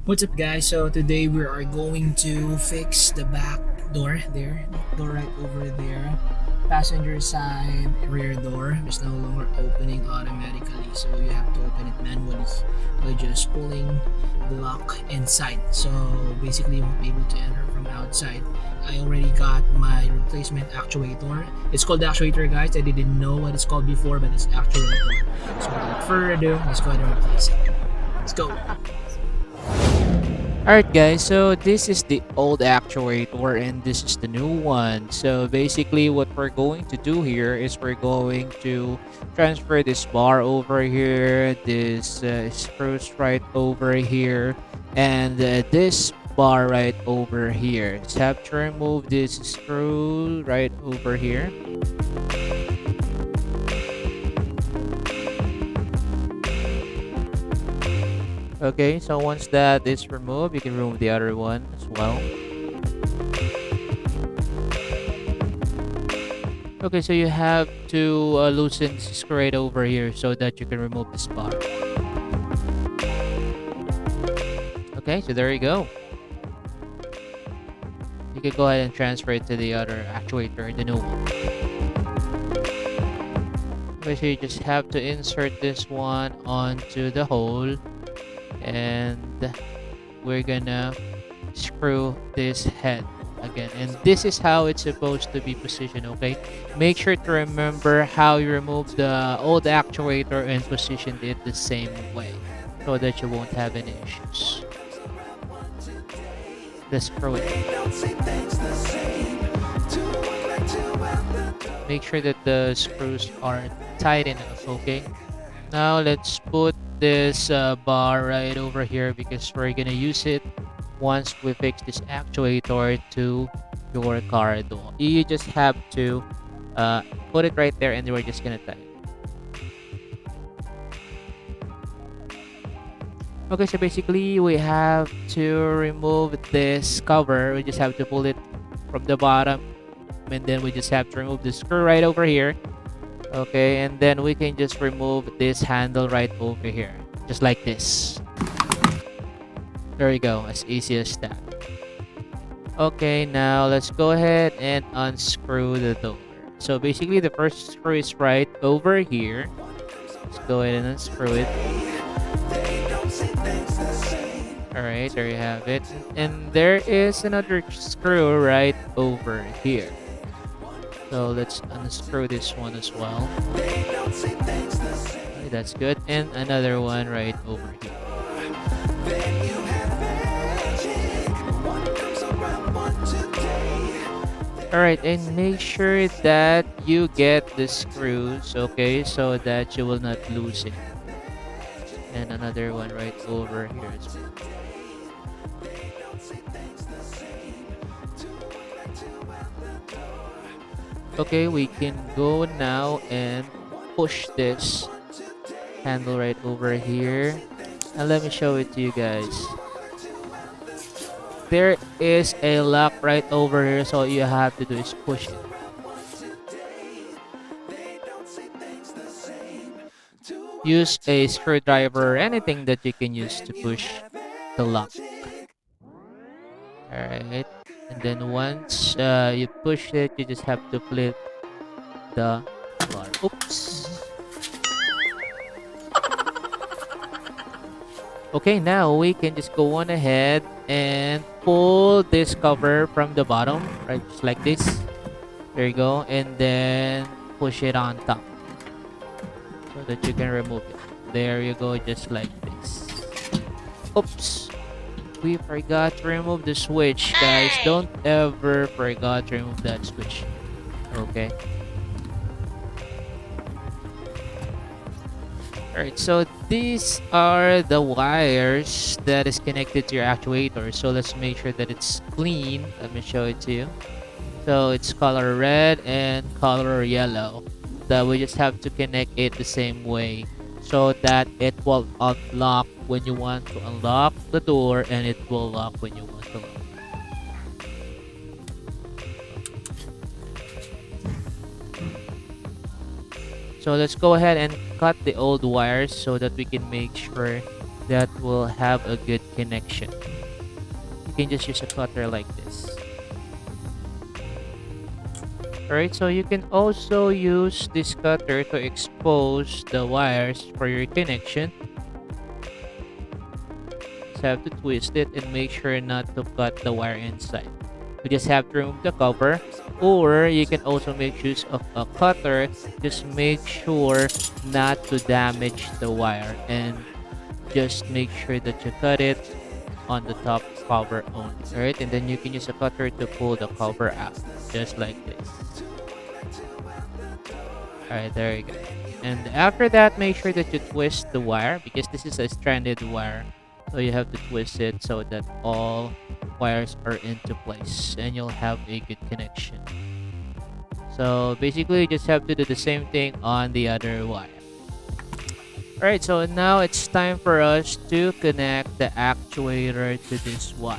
What's up guys? So today we are going to fix the back door there, door right over there. Passenger side rear door is no longer opening automatically, so you have to open it manually by just pulling the lock inside. So basically you won't be able to enter from outside. I already got my replacement actuator. It's called the actuator guys. I didn't know what it's called before, but it's actuator. So without further ado, let's go ahead and replace it. Let's go. Alright guys, so this is the old actuator and this is the new one. So basically what we're going to do here is we're going to transfer this bar over here, this screws right over here, and this bar right over here. Just have to remove this screw right over here. Okay, so once that is removed, you can remove the other one as well. Okay, so you have to loosen this screw right over here so that you can remove this bar. Okay, so there you go. You can go ahead and transfer it to the other actuator, the new one. Okay, so you just have to insert this one onto the hole, and we're gonna screw this head again, and this is how it's supposed to be positioned. Okay, make sure to remember how you remove the old actuator and position it the same way so that you won't have any issues. Let's screw it. Make sure that the screws are tight enough. Okay, now let's put this bar right over here because we're gonna use it once we fix this actuator to your car door. You just have to put it right there and we're just gonna tie it. Okay, so basically we have to remove this cover. We just have to pull it from the bottom, and then we just have to remove the screw right over here. Okay, and then we can just remove this handle right over here, just like this. There you go, as easy as that. Okay, now let's go ahead and unscrew the door. So basically the first screw is right over here. Let's go ahead and unscrew it. Alright, there you have it. And there is another screw right over here. So let's unscrew this one as well. Okay, that's good. And another one right over here. Alright, and make sure that you get the screws, okay, so that you will not lose it. And another one right over here as well. Okay, we can go now and push this handle right over here. And let me show it to you guys. There is a lock right over here, so all you have to do is push it. Use a screwdriver or anything that you can use to push the lock. Alright, and then once you push it, you just have to flip the bar. Oops. Okay, now we can just go on ahead and pull this cover from the bottom, right, just like this. There you go, and then push it on top so that you can remove it. There you go, just like this. Oops, we forgot to remove the switch, guys. Don't ever forget to remove that switch. Okay. Alright, so these are the wires that is connected to your actuator. So let's make sure that it's clean. Let me show it to you. So it's color red and color yellow. That we just have to connect it the same way so that it will unlock when you want to unlock the door, and it will lock when you want to lock. So let's go ahead and cut the old wires so that we can make sure that will have a good connection. You can just use a cutter like this. Alright, so you can also use this cutter to expose the wires for your connection. Just have to twist it and make sure not to cut the wire inside. You just have to remove the cover, or you can also make use of a cutter. Just make sure not to damage the wire, and just make sure that you cut it on the top cover only. Alright, and then you can use a cutter to pull the cover out, just like this. Alright, there you go. And after that, make sure that you twist the wire, because this is a stranded wire. So you have to twist it so that all wires are into place and you'll have a good connection. So basically, you just have to do the same thing on the other wire. Alright, so now it's time for us to connect the actuator to this wire.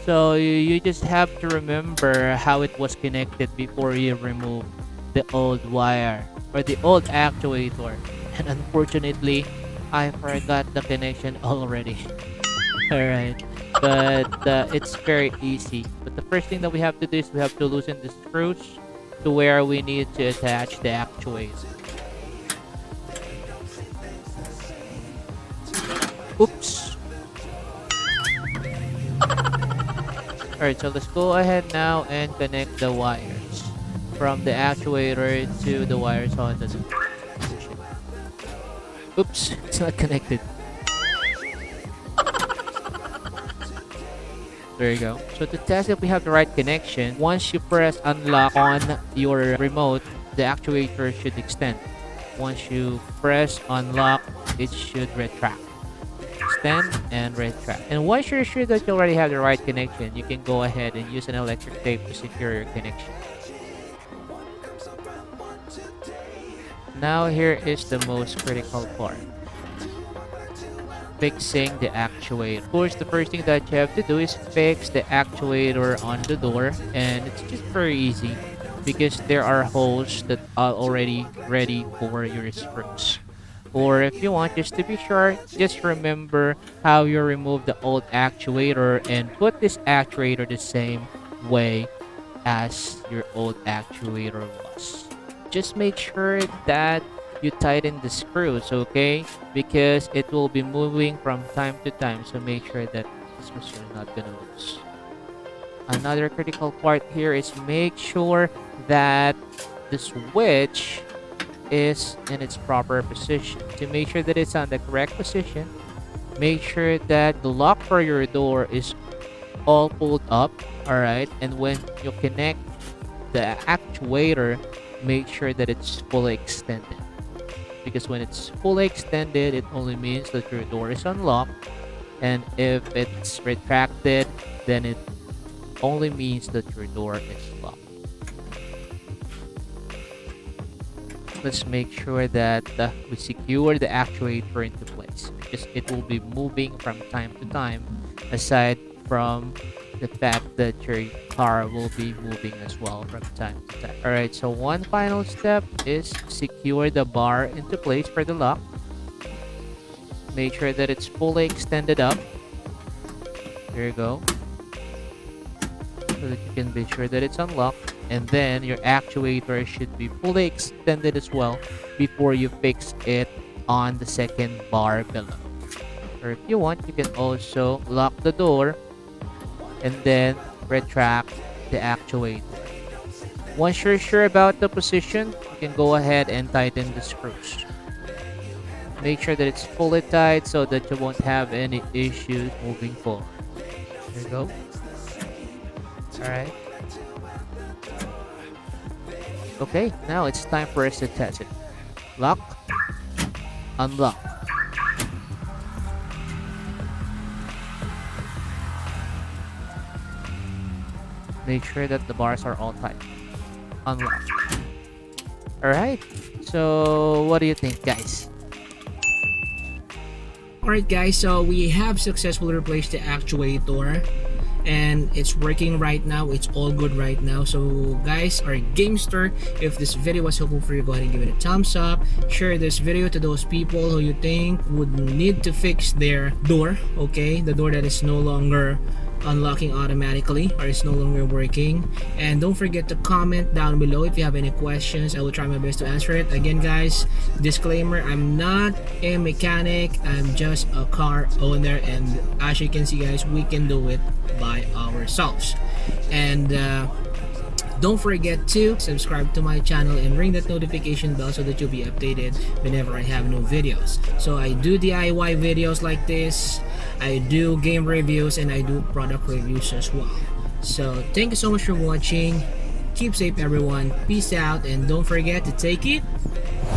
So you just have to remember how it was connected before you remove the old wire or the old actuator. And unfortunately, I forgot the connection already. Alright, but it's very easy. But the first thing that we have to do is we have to loosen the screws to where we need to attach the actuator. Oops. Alright, so let's go ahead now and connect the wires from the actuator to the wires on the position. Oops, it's not connected. There you go. So to test if we have the right connection, once you press unlock on your remote, the actuator should extend. Once you press unlock, it should retract. Extend and retract. And once you're sure that you already have the right connection, you can go ahead and use an electric tape to secure your connection. Now here is the most critical part. Fixing the actuator. Of course, the first thing that you have to do is fix the actuator on the door, and it's just very easy because there are holes that are already ready for your screws. Or if you want, just to be sure, just remember how you remove the old actuator and put this actuator the same way as your old actuator was. Just make sure that you tighten the screws, okay? Because it will be moving from time to time, so make sure that this screws are not gonna lose. Another critical part here is make sure that the switch is in its proper position. To make sure that it's on the correct position, make sure that the lock for your door is all pulled up, alright? And when you connect the actuator, make sure that it's fully extended. Because when it's fully extended, it only means that your door is unlocked. And if it's retracted, then it only means that your door is locked. Let's make sure that we secure the actuator into place, because it will be moving from time to time, aside from the fact that your car will be moving as well from time to time. Alright, so one final step is secure the bar into place for the lock. Make sure that it's fully extended up. There you go. So that you can be sure that it's unlocked. And then your actuator should be fully extended as well before you fix it on the second bar below. Or if you want, you can also lock the door and then retract the actuator. Once you're sure about the position, you can go ahead and tighten the screws. Make sure that it's fully tight so that you won't have any issues moving forward. There you go. Alright. Okay, now it's time for us to test it. Lock, unlock. Make sure that the bars are all tight. Unlock. Alright, so what do you think, guys? Alright guys, so we have successfully replaced the actuator. and it's working right now. It's all good right now. So guys, our Gamester, if this video was helpful for you, go ahead and give it a thumbs up. Share this video to those people who you think would need to fix their door, okay, the door that is no longer unlocking automatically or is no longer working. And don't forget to comment down below if you have any questions. I will try my best to answer it. Again guys, disclaimer, I'm not a mechanic, I'm just a car owner, and as you can see guys, we can do it by ourselves. And don't forget to subscribe to my channel and ring that notification bell so that you'll be updated whenever I have new videos. So I do DIY videos like this, I do game reviews, and I do product reviews as well. So thank you so much for watching. Keep safe everyone. Peace out, and don't forget to take it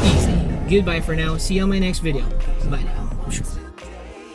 easy. Goodbye for now. See you on my next video. Bye now.